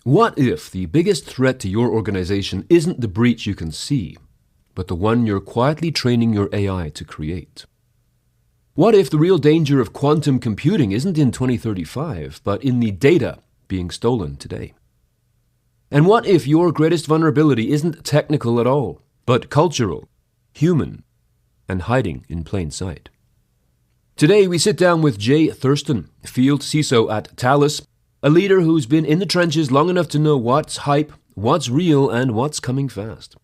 What if the biggest threat to your organization isn't the breach you can see, but the one you're quietly training your AI to create? What if the real danger of quantum computing isn't in 2035, but in the data being stolen today? And what if your greatest vulnerability isn't technical at all, but cultural, human, and hiding in plain sight? Today we sit down with Jay Thurston, Field CISO at Thales, a leader who's been in the trenches long enough to know what's hype, what's real, and what's coming fast.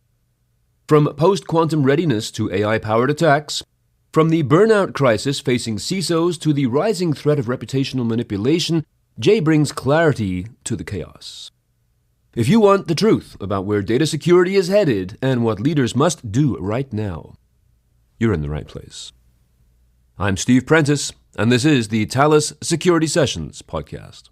From post-quantum readiness to AI-powered attacks, from the burnout crisis facing CISOs to the rising threat of reputational manipulation, Jay brings clarity to the chaos. If you want the truth about where data security is headed and what leaders must do right now, you're in the right place. I'm Steve Prentice, and this is the Thales Security Sessions podcast.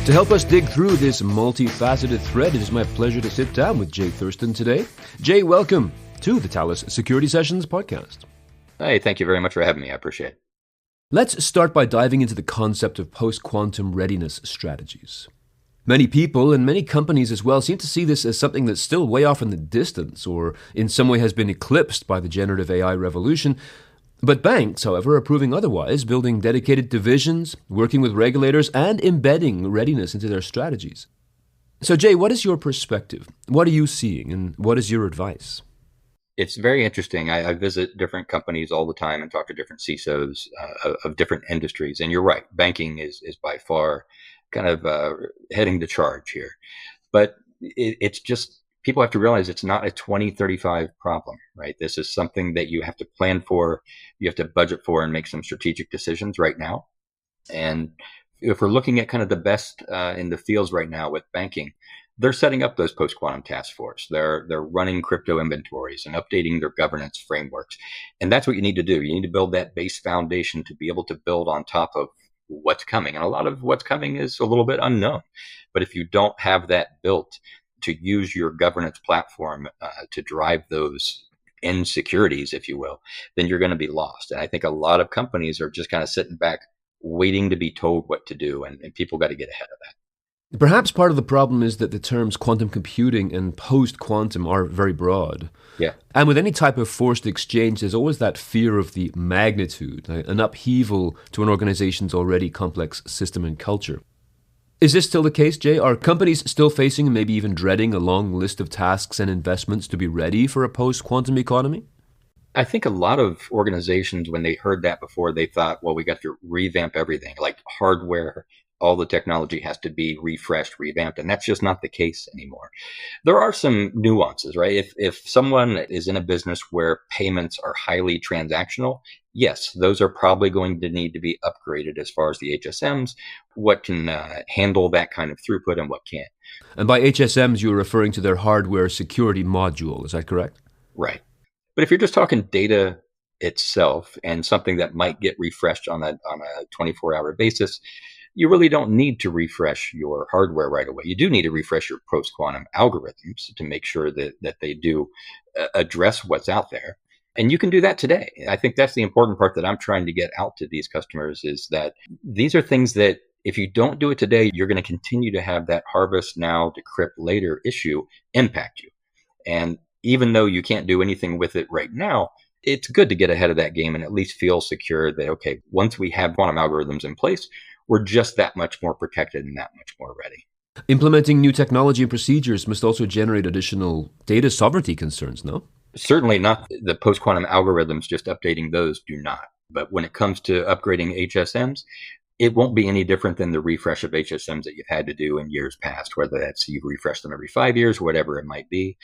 To help us dig through this multifaceted thread, it is my pleasure to sit down with Jay Thurston today. Jay, welcome to the Thales Security Sessions podcast. Hey, thank you very much for having me. I appreciate it. Let's start by diving into the concept of post-quantum readiness strategies. Many people and many companies as well seem to see this as something that's still way off in the distance or in some way has been eclipsed by the generative AI revolution. But banks, however, are proving otherwise, building dedicated divisions, working with regulators, and embedding readiness into their strategies. So, Jay, what is your perspective? What are you seeing, and what is your advice? It's very interesting. I visit different companies all the time and talk to different CISOs of different industries. And you're right, banking is by far kind of heading the charge here. But it's just, people have to realize it's not a 2035 problem, right? This is something that you have to plan for, you have to budget for, and make some strategic decisions right now. And if we're looking at kind of the best in the fields right now with banking, they're setting up those post-quantum task force. They're running crypto inventories and updating their governance frameworks. And that's what you need to do. You need to build that base foundation to be able to build on top of what's coming. And a lot of what's coming is a little bit unknown. But if you don't have that built to use your governance platform to drive those insecurities, if you will, then you're going to be lost. And I think a lot of companies are just kind of sitting back, waiting to be told what to do. And people got to get ahead of that. Perhaps part of the problem is that the terms quantum computing and post-quantum are very broad. Yeah. And with any type of forced exchange, there's always that fear of the magnitude, an upheaval to an organization's already complex system and culture. Is this still the case, Jay? Are companies still facing and maybe even dreading a long list of tasks and investments to be ready for a post-quantum economy? I think a lot of organizations, when they heard that before, they thought, well, we got to revamp everything, like hardware. All the technology has to be refreshed, revamped, and that's just not the case anymore. There are some nuances, right? If someone is in a business where payments are highly transactional, yes, those are probably going to need to be upgraded as far as the HSMs, what can handle that kind of throughput and what can't. And by HSMs, you're referring to their hardware security module, is that correct? Right. But if you're just talking data itself and something that might get refreshed on a 24-hour basis, you really don't need to refresh your hardware right away. You do need to refresh your post-quantum algorithms to make sure that they do address what's out there. And you can do that today. I think that's the important part that I'm trying to get out to these customers is that these are things that if you don't do it today, you're going to continue to have that harvest now, decrypt later issue impact you. And even though you can't do anything with it right now, it's good to get ahead of that game and at least feel secure that, okay, once we have quantum algorithms in place, we're just that much more protected and that much more ready. Implementing new technology and procedures must also generate additional data sovereignty concerns, no? Certainly not the post-quantum algorithms, just updating those do not. But when it comes to upgrading HSMs, it won't be any different than the refresh of HSMs that you've had to do in years past, whether that's you refresh them every 5 years, whatever it might be.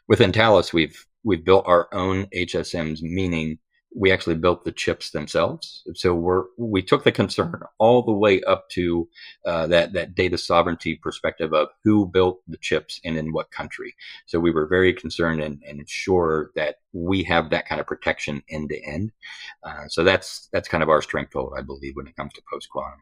Within Thales, we've built our own HSMs, meaning we actually built the chips themselves. So we took the concern all the way up to that data sovereignty perspective of who built the chips and in what country. So we were very concerned and ensure that we have that kind of protection end to end. So that's kind of our strength, I believe, when it comes to post-quantum.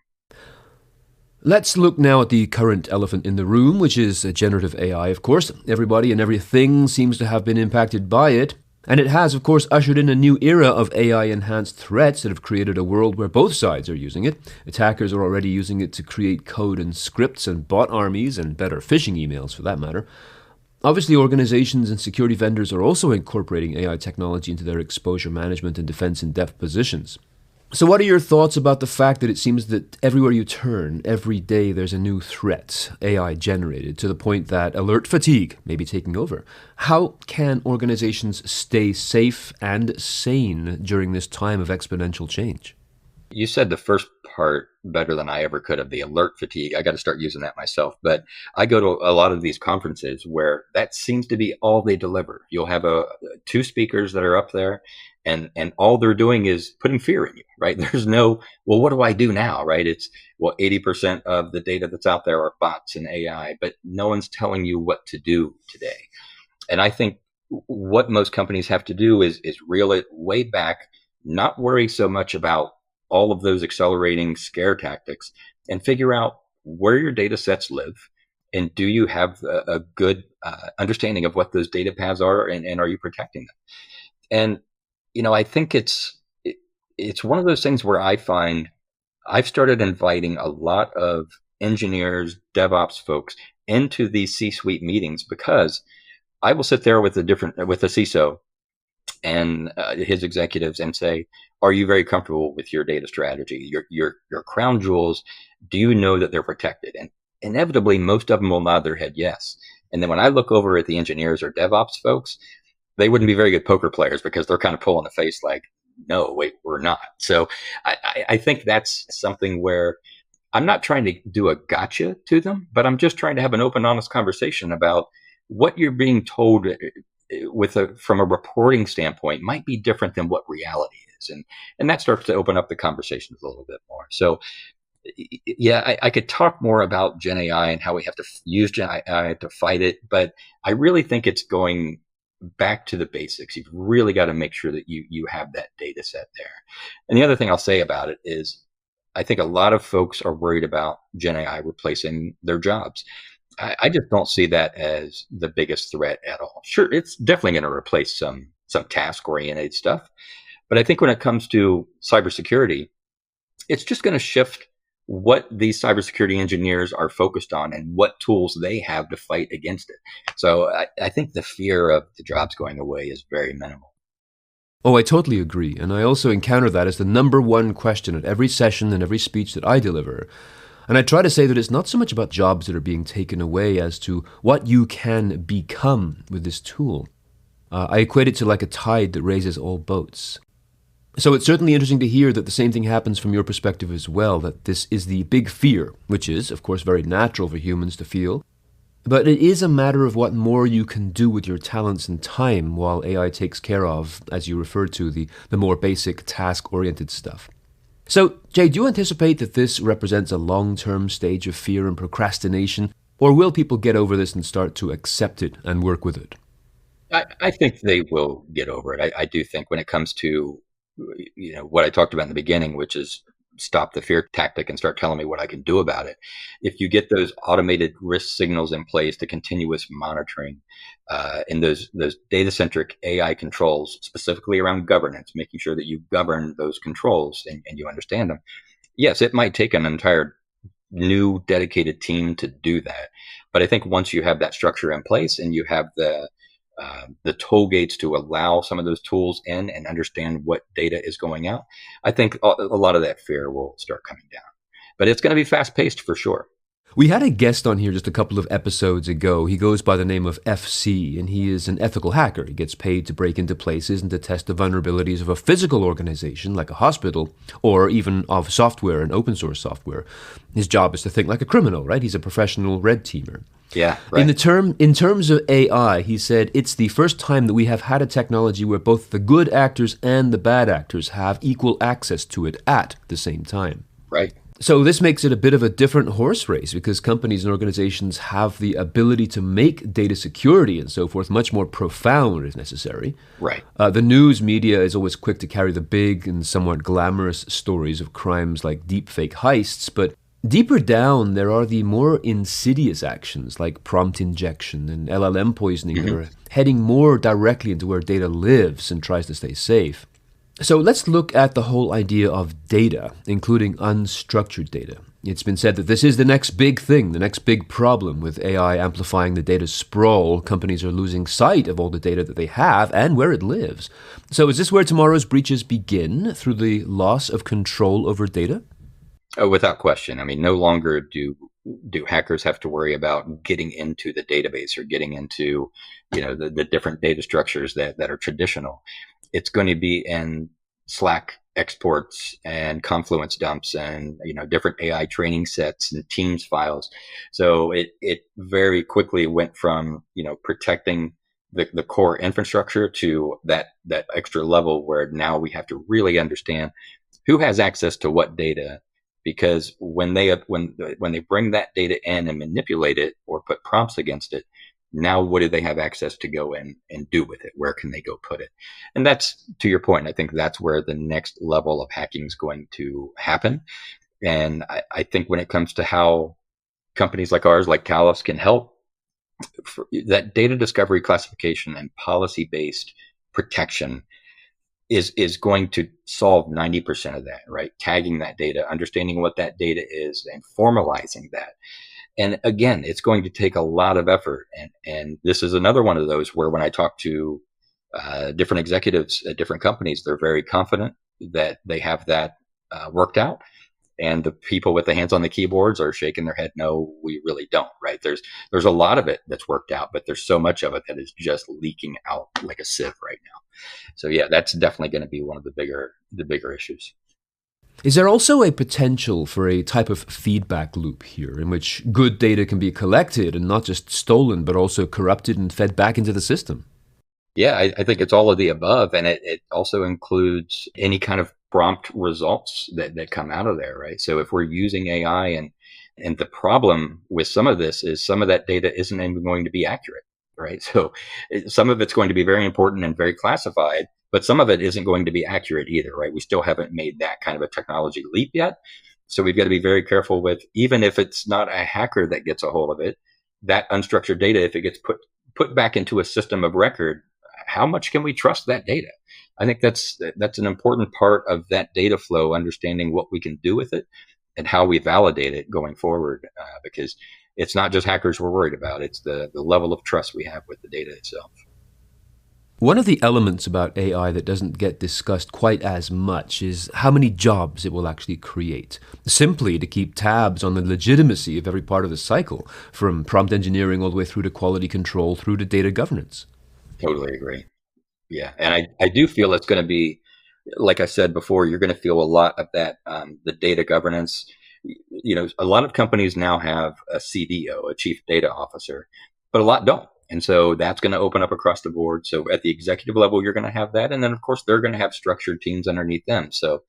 Let's look now at the current elephant in the room, which is generative AI, of course. Everybody and everything seems to have been impacted by it. And it has, of course, ushered in a new era of AI-enhanced threats that have created a world where both sides are using it. Attackers are already using it to create code and scripts and bot armies and better phishing emails, for that matter. Obviously, organizations and security vendors are also incorporating AI technology into their exposure management and defense in-depth positions. So what are your thoughts about the fact that it seems that everywhere you turn, every day there's a new threat, AI generated, to the point that alert fatigue may be taking over? How can organizations stay safe and sane during this time of exponential change? You said the first part better than I ever could of the alert fatigue. I got to start using that myself. But I go to a lot of these conferences where that seems to be all they deliver. You'll have two speakers that are up there, and all they're doing is putting fear in you, right? There's no, well, what do I do now, right? It's, well, 80% of the data that's out there are bots and AI, but no one's telling you what to do today. And I think what most companies have to do is reel it way back, not worry so much about all of those accelerating scare tactics, and figure out where your data sets live, and do you have a good understanding of what those data paths are, and are you protecting them? And I think it's one of those things where I find I've started inviting a lot of engineers, DevOps folks into these C-suite meetings, because I will sit there with a CISO and his executives and say, are you very comfortable with your data strategy, your crown jewels? Do you know that they're protected? And inevitably, most of them will nod their head yes. And then when I look over at the engineers or DevOps folks, they wouldn't be very good poker players, because they're kind of pulling the face like, no, wait, we're not. So I think that's something where I'm not trying to do a gotcha to them, but I'm just trying to have an open, honest conversation about what you're being told from a reporting standpoint might be different than what reality is. And that starts to open up the conversations a little bit more. So yeah, I could talk more about Gen AI and how we have to use Gen AI to fight it, but I really think it's going back to the basics. You've really got to make sure that you have that data set there. And the other thing I'll say about it is, I think a lot of folks are worried about Gen AI replacing their jobs. I just don't see that as the biggest threat at all. Sure, it's definitely going to replace some task-oriented stuff. But I think when it comes to cybersecurity, it's just going to shift what these cybersecurity engineers are focused on and what tools they have to fight against it. So I think the fear of the jobs going away is very minimal. Oh, I totally agree. And I also encounter that as the number one question at every session and every speech that I deliver. And I try to say that it's not so much about jobs that are being taken away as to what you can become with this tool. I equate it to like a tide that raises all boats. So it's certainly interesting to hear that the same thing happens from your perspective as well, that this is the big fear, which is, of course, very natural for humans to feel. But it is a matter of what more you can do with your talents and time while AI takes care of, as you referred to, the more basic task-oriented stuff. So, Jay, do you anticipate that this represents a long-term stage of fear and procrastination, or will people get over this and start to accept it and work with it? I think they will get over it. I do think when it comes to what I talked about in the beginning, which is stop the fear tactic and start telling me what I can do about it. If you get those automated risk signals in place, the continuous monitoring, and those data-centric AI controls, specifically around governance, making sure that you govern those controls and you understand them. Yes, it might take an entire new dedicated team to do that. But I think once you have that structure in place and you have the toll gates to allow some of those tools in and understand what data is going out, I think a lot of that fear will start coming down. But it's going to be fast-paced for sure. We had a guest on here just a couple of episodes ago. He goes by the name of FC, and he is an ethical hacker. He gets paid to break into places and to test the vulnerabilities of a physical organization like a hospital, or even of software and open source software. His job is to think like a criminal, right? He's a professional red teamer. Yeah, right. In terms of AI, he said, it's the first time that we have had a technology where both the good actors and the bad actors have equal access to it at the same time. Right. So this makes it a bit of a different horse race because companies and organizations have the ability to make data security and so forth much more profound if necessary. Right. The news media is always quick to carry the big and somewhat glamorous stories of crimes like deepfake heists, but Deeper down, there are the more insidious actions like prompt injection and LLM poisoning that are heading more directly into where data lives and tries to stay safe. So let's look at the whole idea of data, including unstructured data. It's been said that this is the next big thing, the next big problem with AI amplifying the data sprawl. Companies are losing sight of all the data that they have and where it lives. So is this where tomorrow's breaches begin, through the loss of control over data? Oh, without question. I mean, no longer do hackers have to worry about getting into the database or getting into, the different data structures that are traditional. It's going to be in Slack exports and Confluence dumps and different AI training sets and Teams files. So it very quickly went from protecting the core infrastructure to that extra level where now we have to really understand who has access to what data. Because when they bring that data in and manipulate it or put prompts against it, now what do they have access to go in and do with it? Where can they go put it? And that's, to your point, I think that's where the next level of hacking is going to happen. And I think when it comes to how companies like ours, like Thales, can help, that data discovery, classification, and policy-based protection is going to solve 90% of that, right? Tagging that data, understanding what that data is, and formalizing that. And again, it's going to take a lot of effort. And this is another one of those where when I talk to different executives at different companies, they're very confident that they have that worked out. And the people with the hands on the keyboards are shaking their head, no, we really don't, right? There's a lot of it that's worked out, but there's so much of it that is just leaking out like a sieve right now. So yeah, that's definitely going to be one of the bigger issues. Is there also a potential for a type of feedback loop here in which good data can be collected and not just stolen, but also corrupted and fed back into the system? Yeah, I think it's all of the above. And it also includes any kind of prompt results that come out of there, right? So if we're using AI and the problem with some of this is some of that data isn't even going to be accurate, right? So some of it's going to be very important and very classified, but some of it isn't going to be accurate either, right? We still haven't made that kind of a technology leap yet. So we've got to be very careful with, even if it's not a hacker that gets a hold of it, that unstructured data, if it gets put back into a system of record, how much can we trust that data? I think that's an important part of that data flow, understanding what we can do with it and how we validate it going forward, because it's not just hackers we're worried about. It's the level of trust we have with the data itself. One of the elements about AI that doesn't get discussed quite as much is how many jobs it will actually create, simply to keep tabs on the legitimacy of every part of the cycle, from prompt engineering all the way through to quality control, through to data governance. Totally agree. Yeah. And I do feel it's going to be, like I said before, you're going to feel a lot of that, the data governance. A lot of companies now have a CDO, a chief data officer, but a lot don't. And so that's going to open up across the board. So at the executive level, you're going to have that. And then, of course, they're going to have structured teams underneath them. So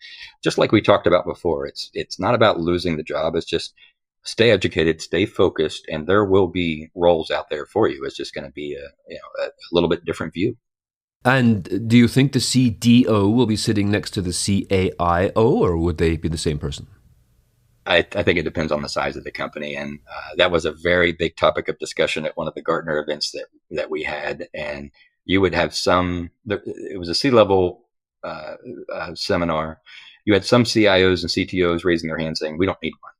just like we talked about before, it's not about losing the job. It's just stay educated, stay focused, and there will be roles out there for you. It's just going to be a little bit different view. And do you think the CDO will be sitting next to the CAIO, or would they be the same person? I think it depends on the size of the company. And that was a very big topic of discussion at one of the Gartner events that we had. And you would have it was a C-level seminar. You had some CIOs and CTOs raising their hands saying, we don't need one.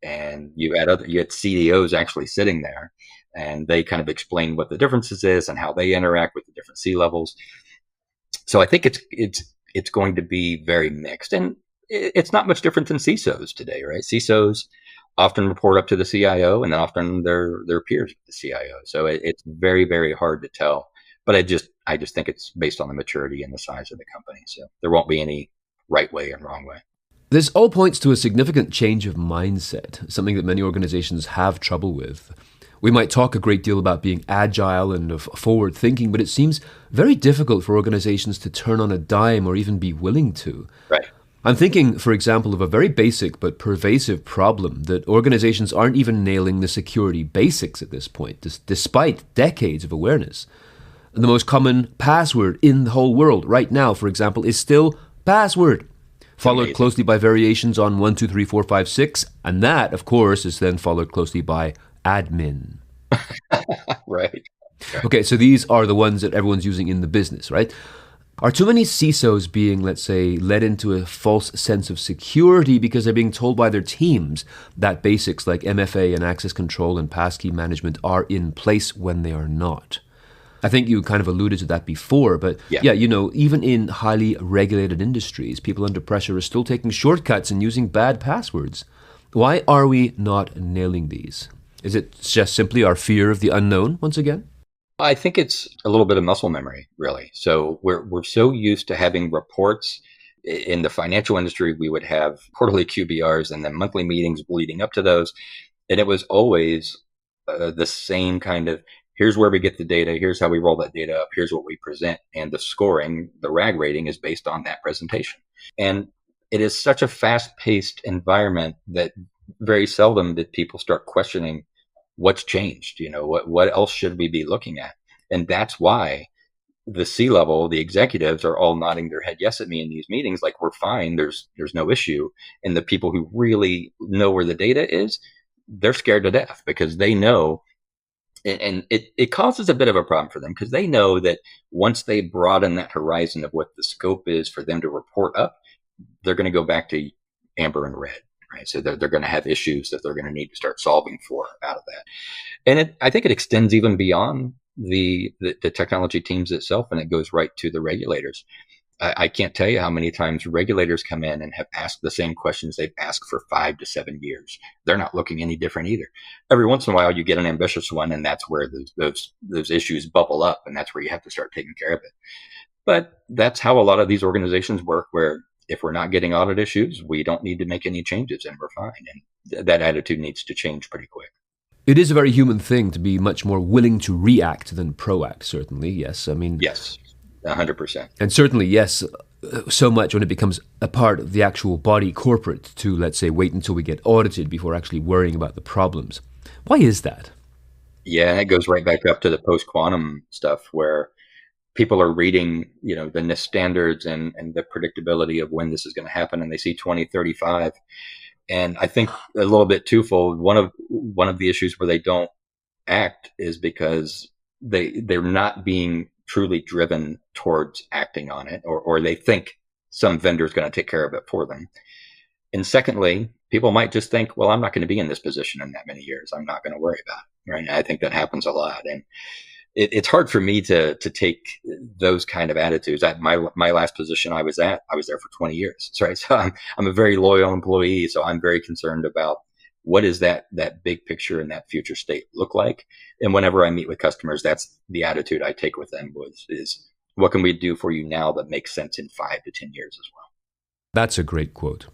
And you had CDOs actually sitting there, and they kind of explained what the differences is and how they interact with the different C-levels. So I think it's going to be very mixed. And it's not much different than CISOs today, right? CISOs often report up to the CIO, and then often their peers with the CIO. So it's very, very hard to tell. But I just think it's based on the maturity and the size of the company. So there won't be any right way and wrong way. This all points to a significant change of mindset, something that many organizations have trouble with. We might talk a great deal about being agile and of forward thinking, but it seems very difficult for organizations to turn on a dime or even be willing to. Right. I'm thinking, for example, of a very basic but pervasive problem that organizations aren't even nailing the security basics at this point, despite decades of awareness. The most common password in the whole world right now, for example, is still password. followed amazing. closely by variations on 1, 2, 3, 4, 5, 6. And that, of course, is then followed closely by admin. Right. Okay, so these are the ones that everyone's using in the business, right? Are too many CISOs being, let's say, led into a false sense of security because they're being told by their teams that basics like MFA and access control and passkey management are in place when they are not? I think you kind of alluded to that before, but yeah, even in highly regulated industries, people under pressure are still taking shortcuts and using bad passwords. Why are we not nailing these? Is it just simply our fear of the unknown once again? I think it's a little bit of muscle memory, really. So we're so used to having reports. In the financial industry, we would have quarterly QBRs and then monthly meetings leading up to those. And it was always the same kind of, here's where we get the data, here's how we roll that data up, here's what we present. And the scoring, the RAG rating, is based on that presentation. And it is such a fast-paced environment that very seldom did people start questioning what's changed, what else should we be looking at? And that's why the C-level, the executives, are all nodding their head yes at me in these meetings, like, we're fine, there's no issue. And the people who really know where the data is, they're scared to death because they know, and it causes a bit of a problem for them because they know that once they broaden that horizon of what the scope is for them to report up, they're going to go back to amber and red. Right. So they're going to have issues that they're going to need to start solving for out of that. And I think it extends even beyond the technology teams itself, and it goes right to the regulators. I can't tell you how many times regulators come in and have asked the same questions they've asked for 5 to 7 years. They're not looking any different either. Every once in a while, you get an ambitious one, and that's where those issues bubble up, and that's where you have to start taking care of it. But that's how a lot of these organizations work, where if we're not getting audit issues, we don't need to make any changes and we're fine. And that attitude needs to change pretty quick. It is a very human thing to be much more willing to react than proact, certainly, yes. Yes, 100%. And certainly, yes, so much when it becomes a part of the actual body corporate to, let's say, wait until we get audited before actually worrying about the problems. Why is that? Yeah, and it goes right back up to the post-quantum stuff where people are reading, the NIST standards and the predictability of when this is going to happen, and they see 2035. And I think a little bit twofold. One of the issues where they don't act is because they're not being truly driven towards acting on it, or they think some vendor is going to take care of it for them. And secondly, people might just think, well, I'm not going to be in this position in that many years, I'm not going to worry about it. Right? I think that happens a lot. And it's hard for me to take those kind of attitudes. At my last position I was there for 20 years. Right? So I'm a very loyal employee. So I'm very concerned about what is that big picture and that future state look like. And whenever I meet with customers, that's the attitude I take with them is what can we do for you now that makes sense in 5 to 10 years as well. That's a great quote.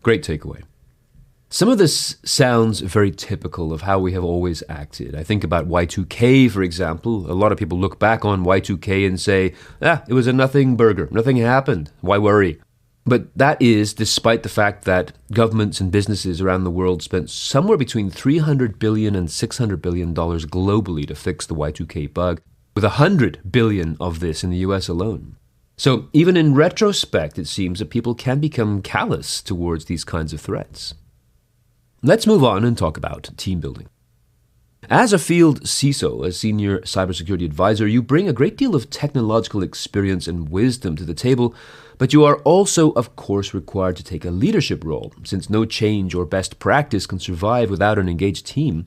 Great takeaway. Some of this sounds very typical of how we have always acted. I think about Y2K, for example. A lot of people look back on Y2K and say, it was a nothing burger. Nothing happened. Why worry? But that is despite the fact that governments and businesses around the world spent somewhere between $300 billion and $600 billion globally to fix the Y2K bug, with $100 billion of this in the US alone. So even in retrospect, it seems that people can become callous towards these kinds of threats. Let's move on and talk about team building. As a field CISO, a senior cybersecurity advisor, you bring a great deal of technological experience and wisdom to the table, but you are also, of course, required to take a leadership role, since no change or best practice can survive without an engaged team.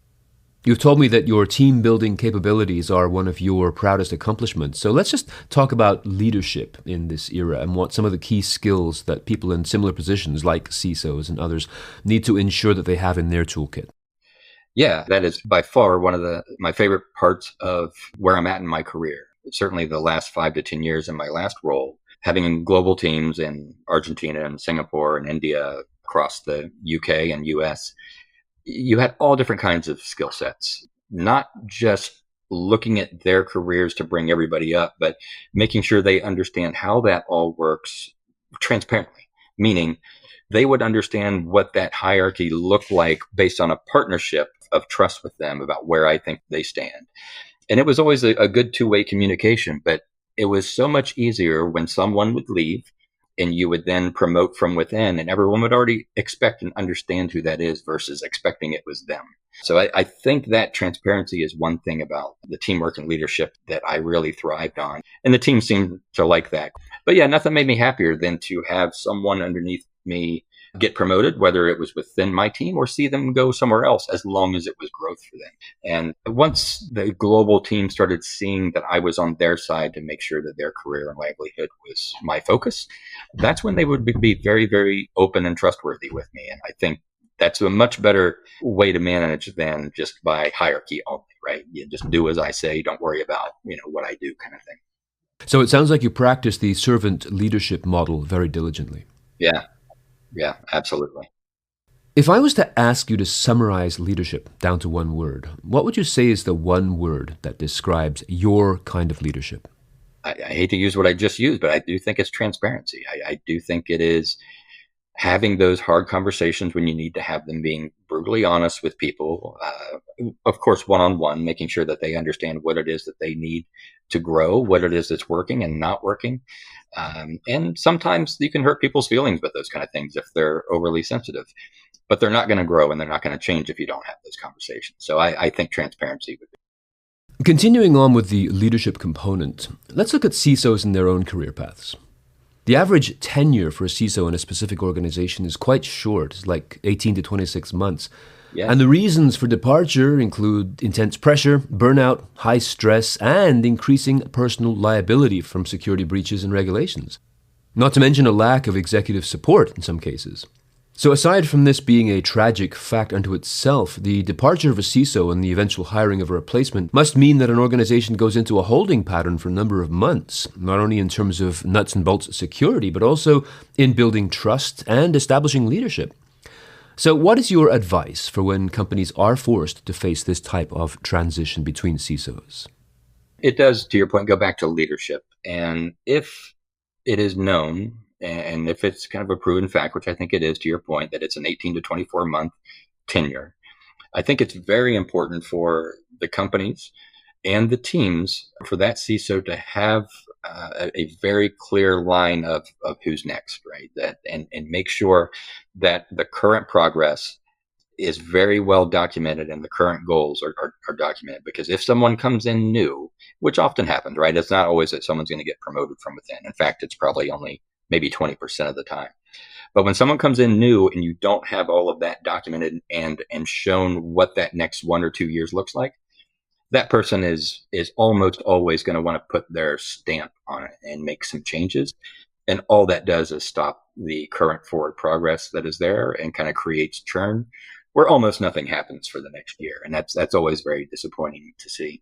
You've told me that your team building capabilities are one of your proudest accomplishments. So let's just talk about leadership in this era and what some of the key skills that people in similar positions like CISOs and others need to ensure that they have in their toolkit. Yeah, that is by far one of my favorite parts of where I'm at in my career. Certainly the last 5 to 10 years in my last role, having global teams in Argentina and Singapore and India, across the UK and US, you had all different kinds of skill sets, not just looking at their careers to bring everybody up, but making sure they understand how that all works transparently, meaning they would understand what that hierarchy looked like based on a partnership of trust with them about where I think they stand. And it was always a good two-way communication, but it was so much easier when someone would leave and you would then promote from within, and everyone would already expect and understand who that is versus expecting it was them. So I think that transparency is one thing about the teamwork and leadership that I really thrived on. And the team seemed to like that. But yeah, nothing made me happier than to have someone underneath me get promoted, whether it was within my team or see them go somewhere else, as long as it was growth for them. And once the global team started seeing that I was on their side to make sure that their career and livelihood was my focus, that's when they would be very, very open and trustworthy with me. And I think that's a much better way to manage than just by hierarchy only, right? You just do as I say, don't worry about, what I do kind of thing. So it sounds like you practice the servant leadership model very diligently. Yeah, absolutely. If I was to ask you to summarize leadership down to one word, what would you say is the one word that describes your kind of leadership? I hate to use what I just used, but I do think it's transparency. I do think it is having those hard conversations when you need to have them, being brutally honest with people, of course, one-on-one, making sure that they understand what it is that they need to grow, what it is that's working and not working. And sometimes you can hurt people's feelings with those kind of things if they're overly sensitive, but they're not going to grow and they're not going to change if you don't have those conversations. So I think transparency would be. Continuing on with the leadership component, let's look at CISOs and their own career paths. The average tenure for a CISO in a specific organization is quite short, it's like 18 to 26 months. Yeah. And the reasons for departure include intense pressure, burnout, high stress, and increasing personal liability from security breaches and regulations. Not to mention a lack of executive support in some cases. So aside from this being a tragic fact unto itself, the departure of a CISO and the eventual hiring of a replacement must mean that an organization goes into a holding pattern for a number of months, not only in terms of nuts and bolts security, but also in building trust and establishing leadership. So what is your advice for when companies are forced to face this type of transition between CISOs? It does, to your point, go back to leadership. And if it is known, and if it's kind of a proven fact, which I think it is, to your point, that it's an 18 to 24 month tenure, I think it's very important for the companies and the teams for that CISO to have a very clear line of who's next, right? And make sure that the current progress is very well documented and the current goals are documented. Because if someone comes in new, which often happens, right? It's not always that someone's going to get promoted from within. In fact, it's probably only maybe 20% of the time. But when someone comes in new and you don't have all of that documented and shown what that next 1 or 2 years looks like, that person is almost always going to want to put their stamp on it and make some changes. And all that does is stop the current forward progress that is there and kind of creates churn where almost nothing happens for the next year. And that's always very disappointing to see.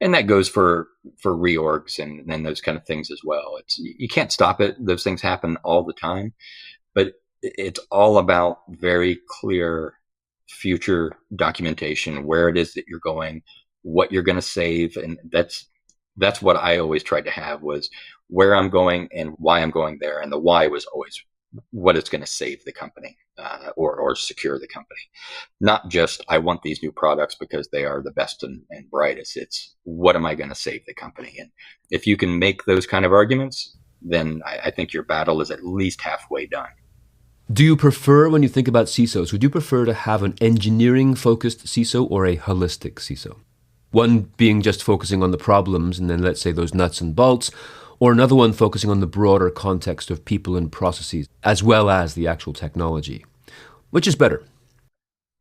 And that goes for reorgs and those kind of things as well. You can't stop it. Those things happen all the time, but it's all about very clear future documentation, where it is that you're going, what you're going to save. And that's what I always tried to have, was where I'm going and why I'm going there. And the why was always what it's going to save the company or secure the company. Not just, I want these new products because they are the best and brightest. It's, what am I going to save the company? And if you can make those kind of arguments, then I think your battle is at least halfway done. Do you prefer, when you think about CISOs, would you prefer to have an engineering-focused CISO or a holistic CISO? One being just focusing on the problems and then, let's say, those nuts and bolts, or another one focusing on the broader context of people and processes, as well as the actual technology. Which is better?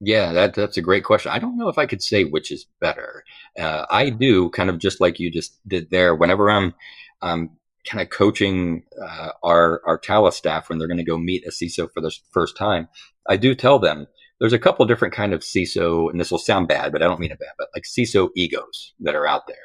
Yeah, that's a great question. I don't know if I could say which is better. I do, kind of just like you just did there, whenever I'm kind of coaching our Thales staff when they're going to go meet a CISO for the first time, I do tell them there's a couple different kind of CISO, and this will sound bad, but I don't mean it bad, but like CISO egos that are out there.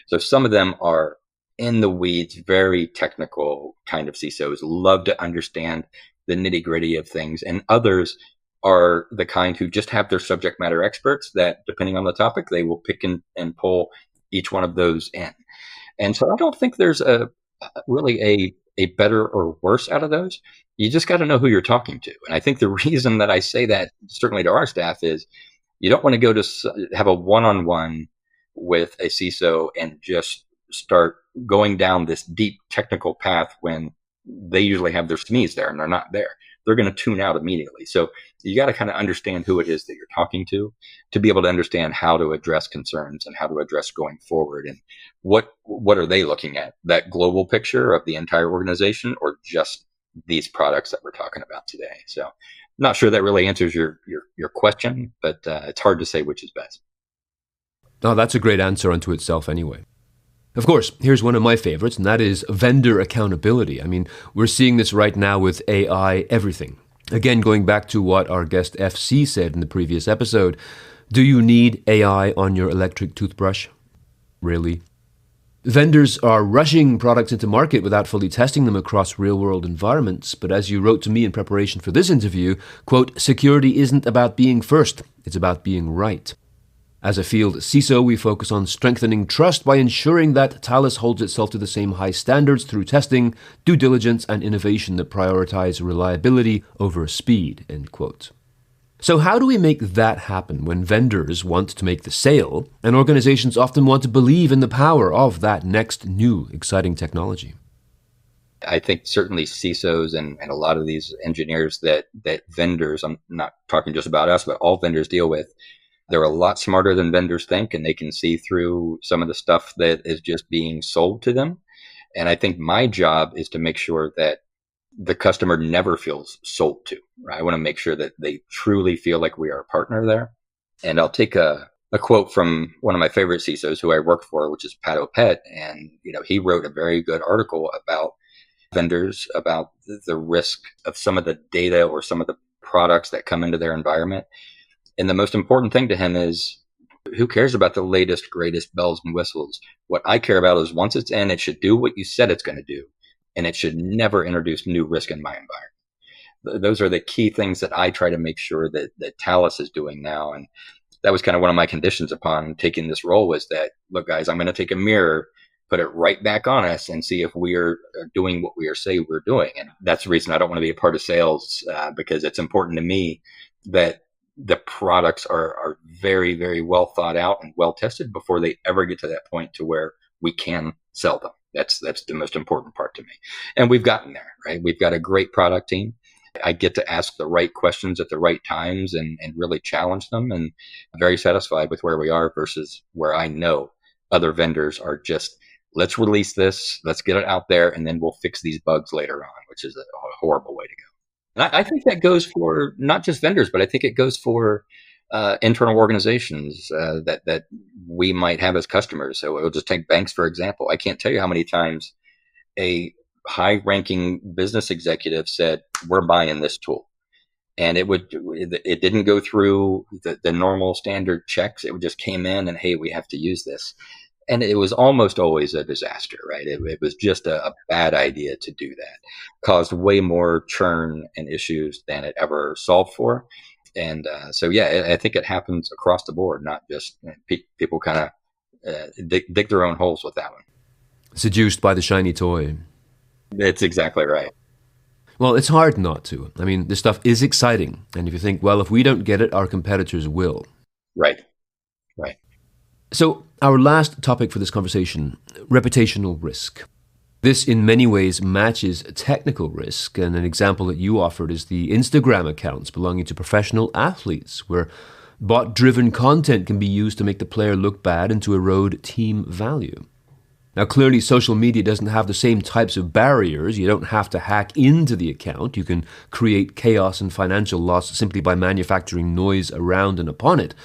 So some of them are in the weeds, very technical kind of CISOs, love to understand the nitty gritty of things. And others are the kind who just have their subject matter experts that, depending on the topic, they will pick and pull each one of those in. And so I don't think there's really a better or worse out of those. You just got to know who you're talking to. And I think the reason that I say that, certainly to our staff, is you don't want to go to have a one-on-one with a CISO and just start going down this deep technical path when they usually have their SMEs there and they're not there. They're going to tune out immediately. So you got to kind of understand who it is that you're talking to be able to understand how to address concerns and how to address going forward. And what are they looking at? That global picture of the entire organization, or just these products that we're talking about today? So I'm not sure that really answers your question, but it's hard to say which is best. Oh, that's a great answer unto itself anyway. Of course, here's one of my favorites, and that is vendor accountability. I mean, we're seeing this right now with AI everything. Again, going back to what our guest FC said in the previous episode, do you need AI on your electric toothbrush? Really? Vendors are rushing products into market without fully testing them across real-world environments. But as you wrote to me in preparation for this interview, quote, security isn't about being first, it's about being right. As a field CISO, we focus on strengthening trust by ensuring that Thales holds itself to the same high standards through testing, due diligence, and innovation that prioritize reliability over speed, end quote. So how do we make that happen when vendors want to make the sale and organizations often want to believe in the power of that next new exciting technology? I think certainly CISOs and a lot of these engineers that vendors, I'm not talking just about us, but all vendors deal with, they're a lot smarter than vendors think, and they can see through some of the stuff that is just being sold to them. And I think my job is to make sure that the customer never feels sold to. Right? I want to make sure that they truly feel like we are a partner there. And I'll take a quote from one of my favorite CISOs who I work for, which is Pat O'Pett. And, he wrote a very good article about vendors, about the risk of some of the data or some of the products that come into their environment. And the most important thing to him is, who cares about the latest, greatest bells and whistles? What I care about is once it's in, it should do what you said it's going to do. And it should never introduce new risk in my environment. Those are the key things that I try to make sure that Thales is doing now. And that was kind of one of my conditions upon taking this role, was that, look, guys, I'm going to take a mirror, put it right back on us, and see if we are doing what we are saying we're doing. And that's the reason I don't want to be a part of sales, because it's important to me that the products are very, very well thought out and well tested before they ever get to that point to where we can sell them. That's the most important part to me. And we've gotten there, right? We've got a great product team. I get to ask the right questions at the right times and really challenge them, and I'm very satisfied with where we are versus where I know other vendors are just, let's release this, let's get it out there, and then we'll fix these bugs later on, which is a horrible way to go. And I think that goes for not just vendors, but I think it goes for internal organizations that we might have as customers. So we'll just take banks, for example. I can't tell you how many times a high-ranking business executive said, we're buying this tool. And it didn't go through the normal standard checks. It just came in and, hey, we have to use this. And it was almost always a disaster, right? It was just a bad idea to do that. Caused way more churn and issues than it ever solved for. And so, yeah, I think it happens across the board, not just people kind of dig their own holes with that one. Seduced by the shiny toy. That's exactly right. Well, it's hard not to. I mean, this stuff is exciting. And if you think, well, if we don't get it, our competitors will. Right. So our last topic for this conversation, reputational risk. This in many ways matches technical risk, and an example that you offered is the Instagram accounts belonging to professional athletes, where bot-driven content can be used to make the player look bad and to erode team value. Now, clearly, social media doesn't have the same types of barriers. You don't have to hack into the account. You can create chaos and financial loss simply by manufacturing noise around and upon it.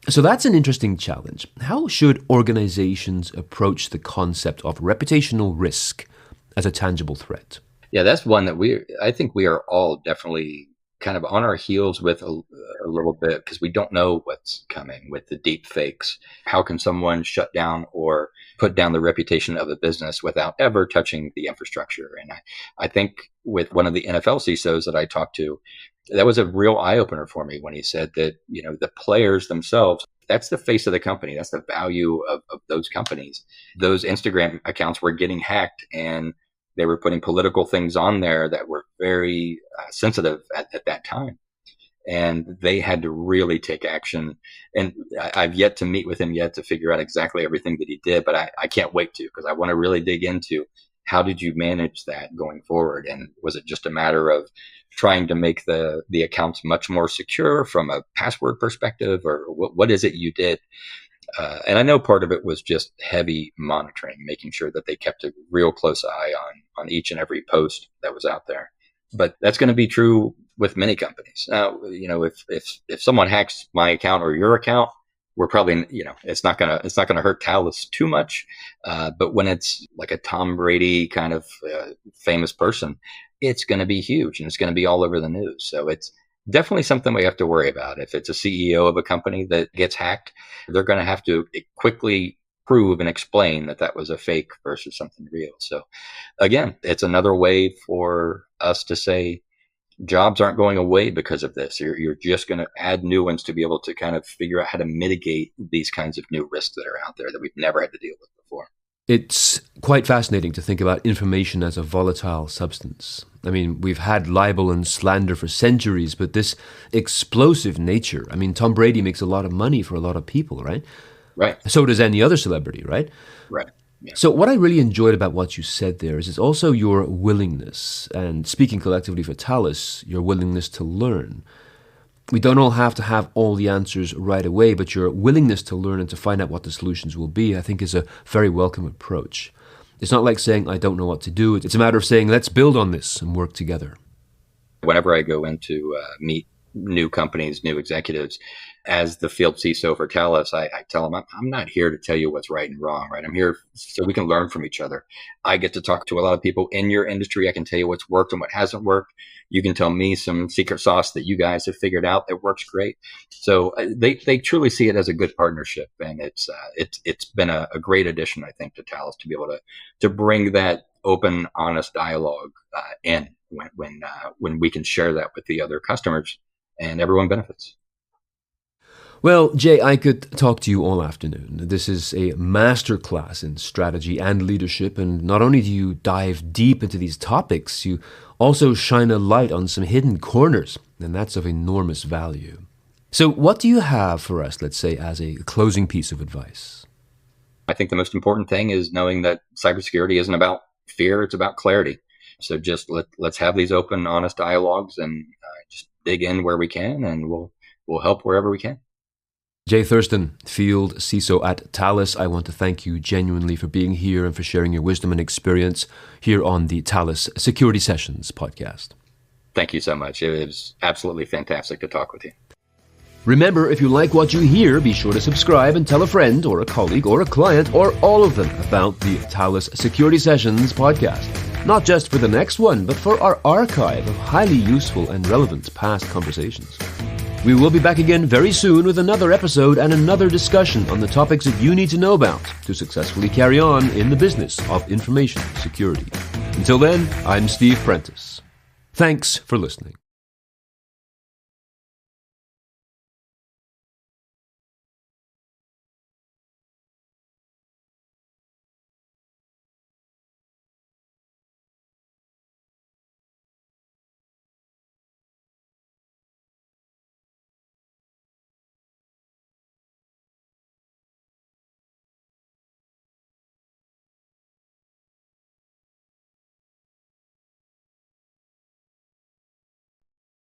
So that's an interesting challenge. How should organizations approach the concept of reputational risk as a tangible threat? Yeah, that's one that I think we are all definitely kind of on our heels with a little bit, because we don't know what's coming with the deep fakes. How can someone shut down or put down the reputation of a business without ever touching the infrastructure? And I think with one of the NFL CISOs that I talked to, that was a real eye-opener for me when he said that, the players themselves, that's the face of the company. That's the value of those companies. Those Instagram accounts were getting hacked, and they were putting political things on there that were very sensitive at that time. And they had to really take action. And I've yet to meet with him yet to figure out exactly everything that he did, but I can't wait to, because I want to really dig into How did you manage that going forward? And was it just a matter of trying to make the accounts much more secure from a password perspective, or what is it you did? And I know part of it was just heavy monitoring, making sure that they kept a real close eye on each and every post that was out there. But that's going to be true with many companies. Now, if someone hacks my account or your account, we're probably, it's not gonna hurt Thales too much. But when it's like a Tom Brady kind of famous person, it's going to be huge and it's going to be all over the news. So it's definitely something we have to worry about. If it's a CEO of a company that gets hacked, they're going to have to quickly prove and explain that was a fake versus something real. So again, it's another way for us to say jobs aren't going away because of this. You're just going to add new ones to be able to kind of figure out how to mitigate these kinds of new risks that are out there that we've never had to deal with before. It's quite fascinating to think about information as a volatile substance. I mean, we've had libel and slander for centuries, but this explosive nature, I mean, Tom Brady makes a lot of money for a lot of people, right? Right. So does any other celebrity, right? Right. Yeah. So what I really enjoyed about what you said there is it's also your willingness, and speaking collectively for Thales, your willingness to learn. We don't all have to have all the answers right away, but your willingness to learn and to find out what the solutions will be, I think, is a very welcome approach. It's not like saying, I don't know what to do. It's a matter of saying, let's build on this and work together. Whenever I go in to meet new companies, new executives, as the field CISO for Thales, I tell them, I'm not here to tell you what's right and wrong, right? I'm here so we can learn from each other. I get to talk to a lot of people in your industry. I can tell you what's worked and what hasn't worked. You can tell me some secret sauce that you guys have figured out that works great. So they truly see it as a good partnership, and it's been a great addition, I think, to Thales to be able to bring that open, honest dialogue in when we can share that with the other customers, and everyone benefits. Well, Jay, I could talk to you all afternoon. This is a masterclass in strategy and leadership, and not only do you dive deep into these topics, you also shine a light on some hidden corners, and that's of enormous value. So what do you have for us, let's say, as a closing piece of advice? I think the most important thing is knowing that cybersecurity isn't about fear, it's about clarity. So just let's have these open, honest dialogues and just dig in where we can, and we'll help wherever we can. Jay Thurston, Field CISO at Thales, I want to thank you genuinely for being here and for sharing your wisdom and experience here on the Thales Security Sessions podcast. Thank you so much. It was absolutely fantastic to talk with you. Remember, if you like what you hear, be sure to subscribe and tell a friend or a colleague or a client or all of them about the Thales Security Sessions podcast. Not just for the next one, but for our archive of highly useful and relevant past conversations. We will be back again very soon with another episode and another discussion on the topics that you need to know about to successfully carry on in the business of information security. Until then, I'm Steve Prentice. Thanks for listening.